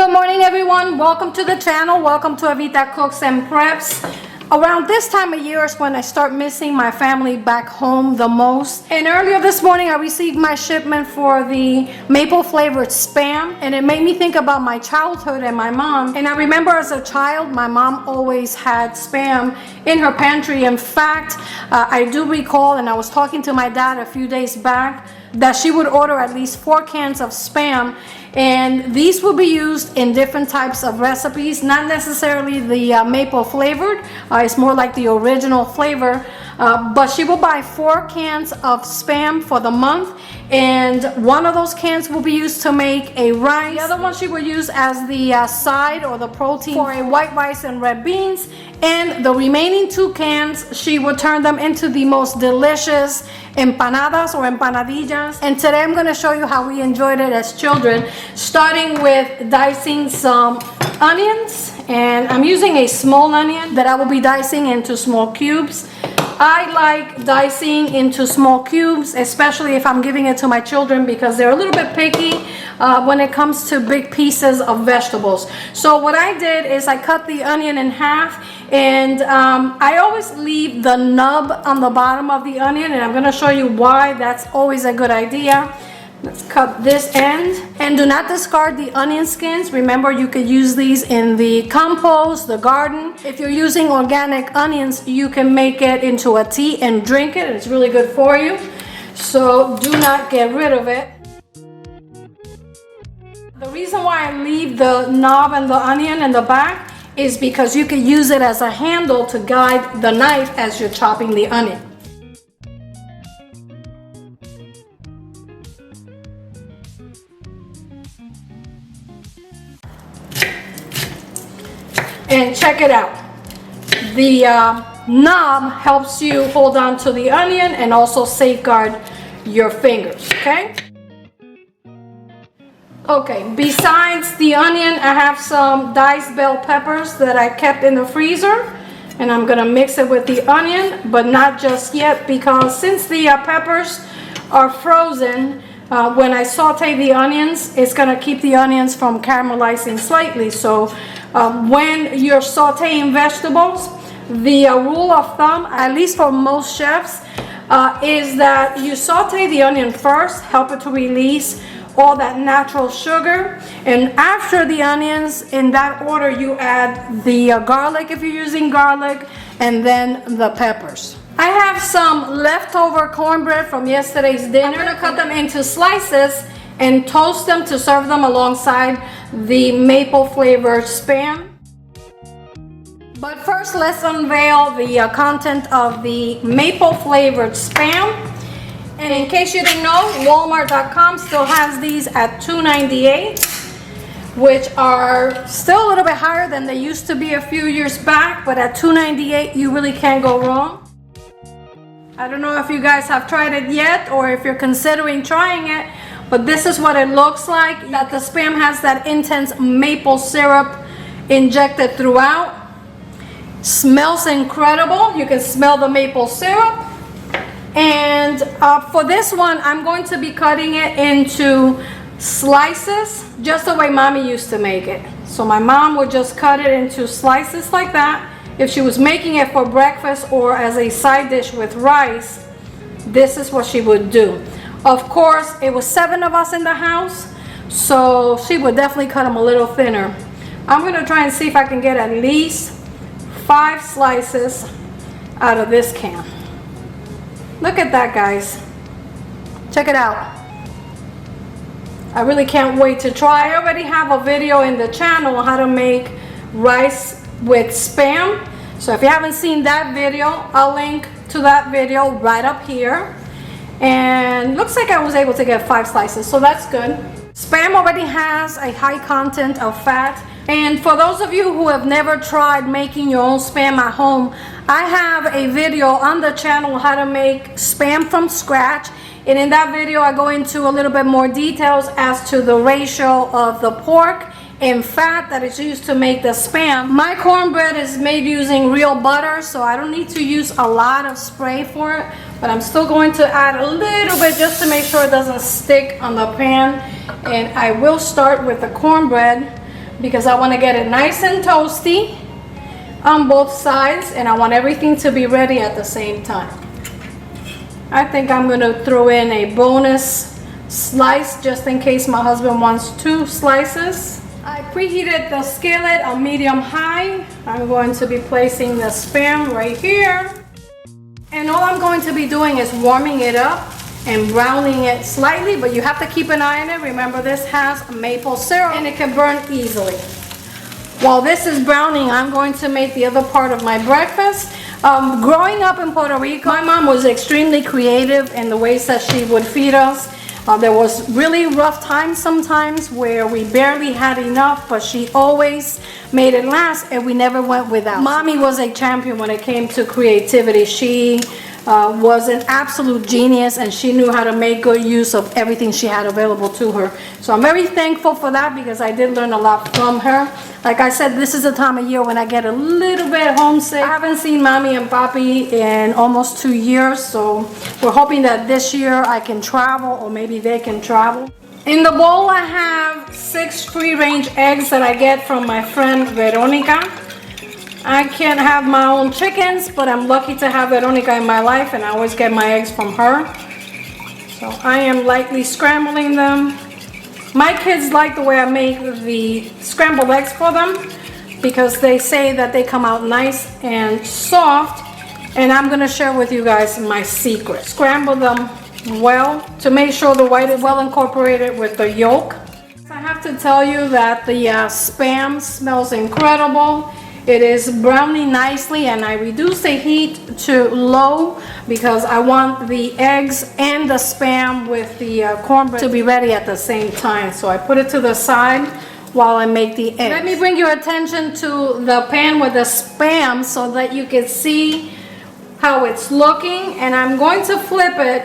Good morning, everyone. Welcome to the channel. Welcome to Evita Cooks and Preps. Around this time of year is when I start missing my family back home the most. And earlier this morning I received my shipment for the maple flavored Spam, and it made me think about my childhood and my mom. And I remember as a child my mom always had Spam in her pantry. In fact, I do recall, and I was talking to my dad a few days back, that she would order at least 4 cans of Spam, and these will be used in different types of recipes, not necessarily the maple flavored. It's more like the original flavor, but she will buy 4 cans of Spam for the month, and one of those cans will be used to make a rice. The other one she will use as the side or the protein for a white rice and red beans, and the remaining 2 cans she will turn them into the most delicious empanadas or empanadillas. And today I'm going to show you how we enjoyed it as children, starting with dicing some onions. And I'm using a small onion that I will be dicing into small cubes. I like dicing into small cubes, especially if I'm giving it to my children, because they're a little bit picky when it comes to big pieces of vegetables. So what I did is I cut the onion in half, and I always leave the nub on the bottom of the onion, and I'm going to show you why that's always a good idea. Let's cut this end, and do not discard the onion skins. Remember, you could use these in the compost, the garden. If you're using organic onions, you can make it into a tea and drink it. It's really good for you, so do not get rid of it. The reason why I leave the knob and the onion in the back is because you can use it as a handle to guide the knife as you're chopping the onion. And check it out. The knob helps you hold on to the onion and also safeguard your fingers, okay? Okay, besides the onion, I have some diced bell peppers that I kept in the freezer, and I'm gonna mix it with the onion, but not just yet, because since the peppers are frozen, when I saute the onions, it's gonna keep the onions from caramelizing slightly. So when you're sauteing vegetables, the rule of thumb, at least for most chefs, is that you saute the onion first, help it to release all that natural sugar, and after the onions, in that order, you add the garlic if you're using garlic, and then the peppers. I have some leftover cornbread from yesterday's dinner. I'm gonna cut them into slices and toast them to serve them alongside the maple flavored Spam. But first, let's unveil the content of the maple flavored Spam. And in case you didn't know, Walmart.com still has these at $2.98, which are still a little bit higher than they used to be a few years back, but at $2.98 you really can't go wrong. I don't know if you guys have tried it yet or if you're considering trying it, but this is what it looks like. That the Spam has that intense maple syrup injected throughout. Smells incredible. You can smell the maple syrup. And for this one, I'm going to be cutting it into slices, just the way Mami used to make it. So my mom would just cut it into slices like that. If she was making it for breakfast or as a side dish with rice, this is what she would do. Of course, it was 7 of us in the house, so she would definitely cut them a little thinner. I'm gonna try and see if I can get at least 5 slices out of this can. Look at that, guys. Check it out. I really can't wait to try. I already have a video in the channel on how to make rice with Spam. So if you haven't seen that video, I'll link to that video right up here. And looks like I was able to get 5 slices, so that's good. Spam already has a high content of fat. And for those of you who have never tried making your own Spam at home, I have a video on the channel how to make Spam from scratch. And in that video, I go into a little bit more details as to the ratio of the pork and fat that is used to make the Spam. My cornbread is made using real butter, so I don't need to use a lot of spray for it, but I'm still going to add a little bit just to make sure it doesn't stick on the pan. And I will start with the cornbread because I want to get it nice and toasty on both sides, and I want everything to be ready at the same time. I think I'm going to throw in a bonus slice just in case my husband wants 2 slices. I preheated the skillet on medium high. I'm going to be placing the Spam right here. And all I'm going to be doing is warming it up and browning it slightly, but you have to keep an eye on it. Remember, this has maple syrup and it can burn easily. While this is browning, I'm going to make the other part of my breakfast. Growing up in Puerto Rico, my mom was extremely creative in the ways that she would feed us. There was really rough times sometimes where we barely had enough, but she always made it last and we never went without. Mommy was a champion when it came to creativity. She was an absolute genius, and she knew how to make good use of everything she had available to her. So I'm very thankful for that, because I did learn a lot from her. Like I said, this is the time of year when I get a little bit homesick. I haven't seen Mommy and Papi in almost 2 years, so we're hoping that this year I can travel, or maybe they can travel. In the bowl I have 6 free-range eggs that I get from my friend Veronica. I can't have my own chickens, but I'm lucky to have Veronica in my life, and I always get my eggs from her. So I am lightly scrambling them. My kids like the way I make the scrambled eggs for them, because they say that they come out nice and soft, and I'm going to share with you guys my secret. Scramble them well to make sure the white is well incorporated with the yolk. I have to tell you that the Spam smells incredible. It is browning nicely, and I reduced the heat to low because I want the eggs and the Spam with the cornbread to be ready at the same time. So I put it to the side while I make the eggs. Let me bring your attention to the pan with the Spam so that you can see how it's looking, and I'm going to flip it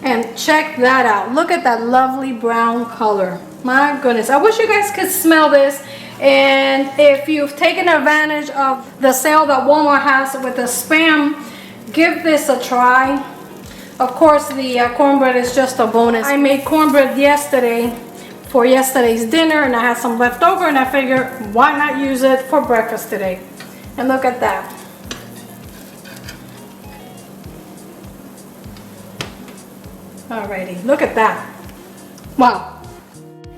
and check that out. Look at that lovely brown color. My goodness, I wish you guys could smell this. And if you've taken advantage of the sale that Walmart has with the Spam, give this a try. Of course, the cornbread is just a bonus. I made cornbread yesterday for yesterday's dinner, and I had some left over, and I figured why not use it for breakfast today. And look at that. Alrighty, look at that. Wow.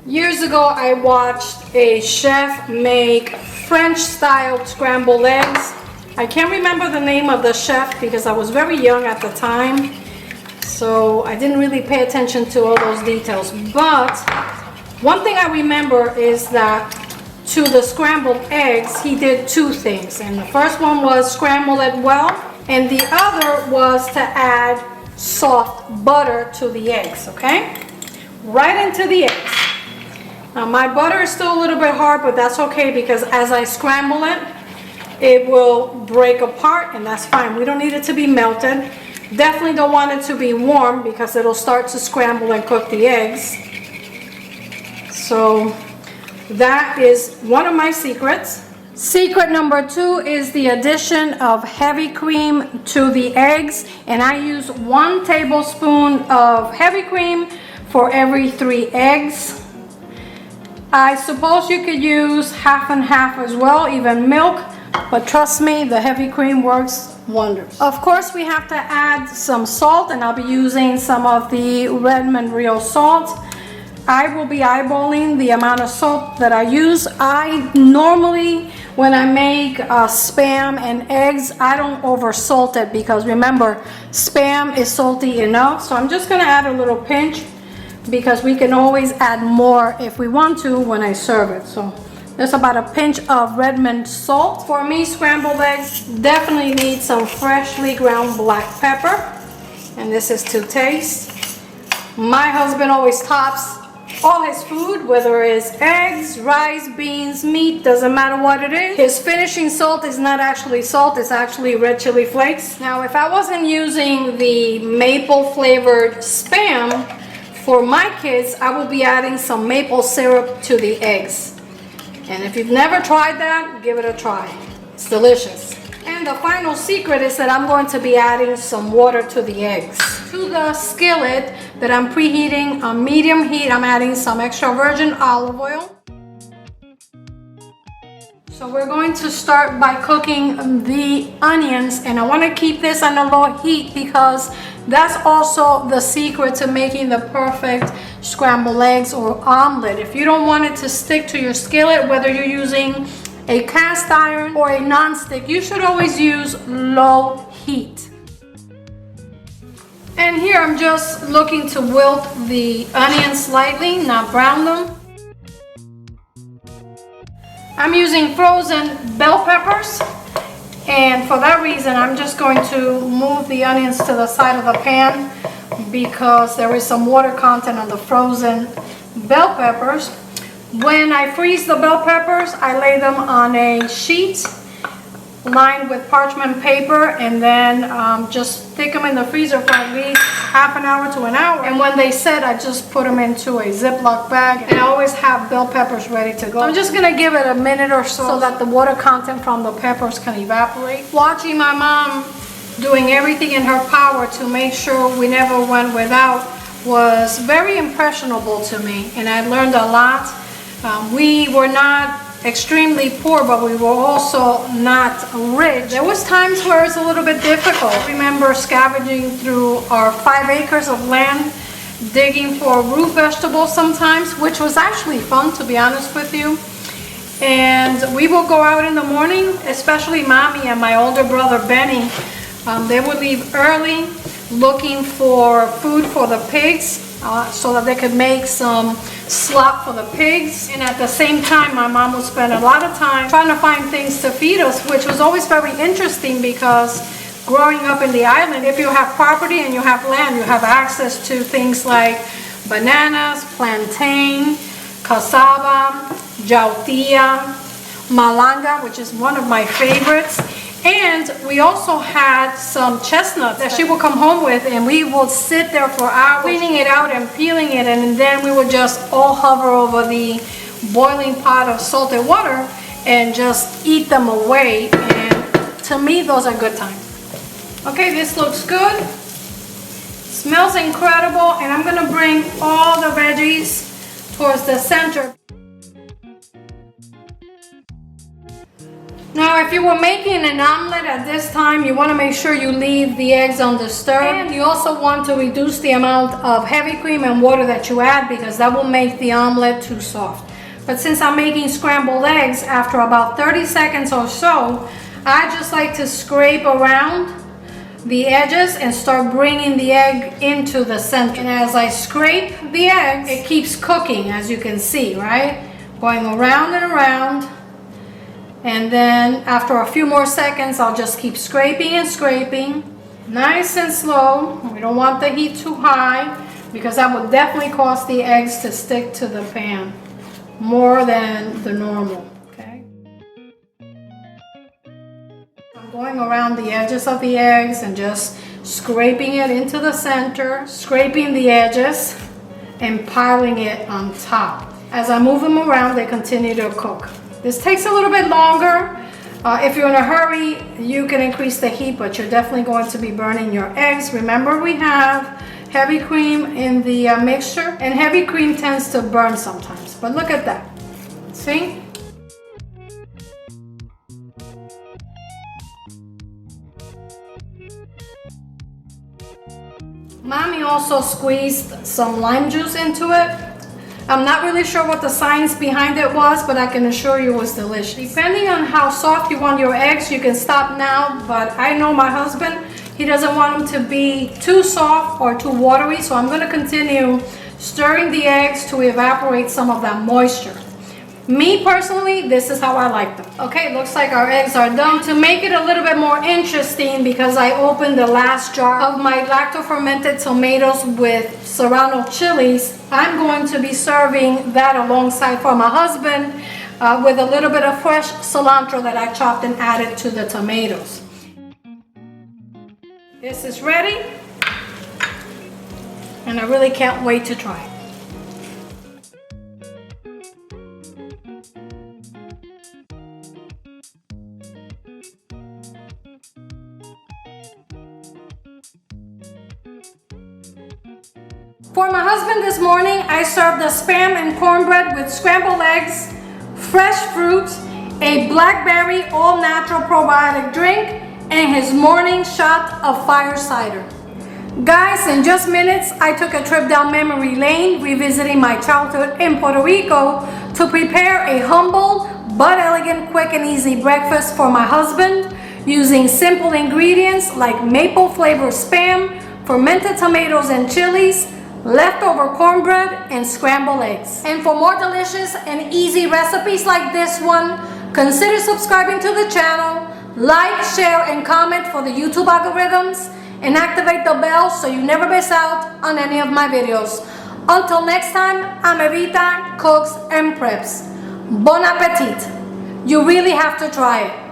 Years ago, I watched a chef make French-style scrambled eggs. I can't remember the name of the chef because I was very young at the time, so I didn't really pay attention to all those details. But one thing I remember is that to the scrambled eggs, he did 2 things. And the first one was scramble it well, and the other was to add soft butter to the eggs, okay? Right into the eggs. Now my butter is still a little bit hard, but that's okay because as I scramble it, it will break apart, and that's fine. We don't need it to be melted. Definitely don't want it to be warm because it'll start to scramble and cook the eggs. So that is one of my secrets. Secret number 2 is the addition of heavy cream to the eggs, and I use 1 tablespoon of heavy cream for every 3 eggs. I suppose you could use half and half as well, even milk, but trust me, the heavy cream works wonders. Of course, we have to add some salt, and I'll be using some of the Redmond Real salt. I will be eyeballing the amount of salt that I use. I normally, when I make Spam and eggs, I don't over salt it because remember, Spam is salty enough. So I'm just gonna add a little pinch because we can always add more if we want to when I serve it. So there's about a pinch of Redmond salt. For me, scrambled eggs definitely need some freshly ground black pepper, and this is to taste. My husband always tops all his food, whether it's eggs, rice, beans, meat, doesn't matter what it is. His finishing salt is not actually salt, it's actually red chili flakes. Now, if I wasn't using the maple flavored Spam for my kids, I will be adding some maple syrup to the eggs. And if you've never tried that, give it a try. It's delicious. And the final secret is that I'm going to be adding some water to the eggs. To the skillet that I'm preheating on medium heat, I'm adding some extra virgin olive oil. So we're going to start by cooking the onions, and I want to keep this on a low heat because that's also the secret to making the perfect scrambled eggs or omelet. If you don't want it to stick to your skillet, whether you're using a cast iron or a non-stick, you should always use low heat. And here I'm just looking to wilt the onions slightly, not brown them. I'm using frozen bell peppers, and for that reason I'm just going to move the onions to the side of the pan because there is some water content on the frozen bell peppers. When I freeze the bell peppers, I lay them on a sheet lined with parchment paper, and then just stick them in the freezer for at least half an hour to an hour. And when they set, I just put them into a Ziploc bag, and I always have bell peppers ready to go. I'm just gonna give it a minute or so that the water content from the peppers can evaporate. Watching my mom doing everything in her power to make sure we never went without was very impressionable to me, and I learned a lot. We were not extremely poor, but we were also not rich. There was times where it's a little bit difficult. I remember scavenging through our 5 acres of land, digging for root vegetables sometimes, which was actually fun, to be honest with you. And we will go out in the morning, especially Mami and my older brother Benny. They would leave early looking for food for the pigs, so that they could make some slop for the pigs. And at the same time, my mom would spend a lot of time trying to find things to feed us, which was always very interesting because growing up in the island, if you have property and you have land, you have access to things like bananas, plantain, cassava, jautilla, malanga, which is one of my favorites. And we also had some chestnuts that she would come home with, and we would sit there for hours cleaning it out and peeling it, and then we would just all hover over the boiling pot of salted water and just eat them away. And to me, those are good times. Okay, this looks good. Smells incredible, and I'm gonna bring all the veggies towards the center. Now, if you were making an omelet at this time, you want to make sure you leave the eggs undisturbed. And you also want to reduce the amount of heavy cream and water that you add because that will make the omelet too soft. But since I'm making scrambled eggs, after about 30 seconds or so, I just like to scrape around the edges and start bringing the egg into the center. And as I scrape the eggs, it keeps cooking, as you can see, right? Going around and around. And then after a few more seconds, I'll just keep scraping and scraping, nice and slow. We don't want the heat too high because that would definitely cause the eggs to stick to the pan more than the normal, okay? I'm going around the edges of the eggs and just scraping it into the center, scraping the edges and piling it on top. As I move them around, they continue to cook. This takes a little bit longer. If you're in a hurry, you can increase the heat, but you're definitely going to be burning your eggs. Remember, we have heavy cream in the mixture, and heavy cream tends to burn sometimes. But look at that. See? Mami also squeezed some lime juice into it. I'm not really sure what the science behind it was, but I can assure you it was delicious. Depending on how soft you want your eggs, you can stop now, but I know my husband, he doesn't want them to be too soft or too watery, so I'm gonna continue stirring the eggs to evaporate some of that moisture. Me personally, this is how I like them. Okay, looks like our eggs are done. To make it a little bit more interesting, because I opened the last jar of my lacto-fermented tomatoes with serrano chilies, I'm going to be serving that alongside for my husband with a little bit of fresh cilantro that I chopped and added to the tomatoes. This is ready, and I really can't wait to try it. For my husband this morning, I served the spam and cornbread with scrambled eggs, fresh fruits, a Blackberry all-natural probiotic drink, and his morning shot of fire cider. Guys, in just minutes, I took a trip down memory lane, revisiting my childhood in Puerto Rico to prepare a humble but elegant, quick and easy breakfast for my husband using simple ingredients like maple flavored spam, fermented tomatoes and chilies, leftover cornbread, and scrambled eggs. And for more delicious and easy recipes like this one, consider subscribing to the channel, like, share, and comment for the YouTube algorithms, and activate the bell so you never miss out on any of my videos. Until next time, I'm Evita, cooks and preps. Bon appetit! You really have to try it.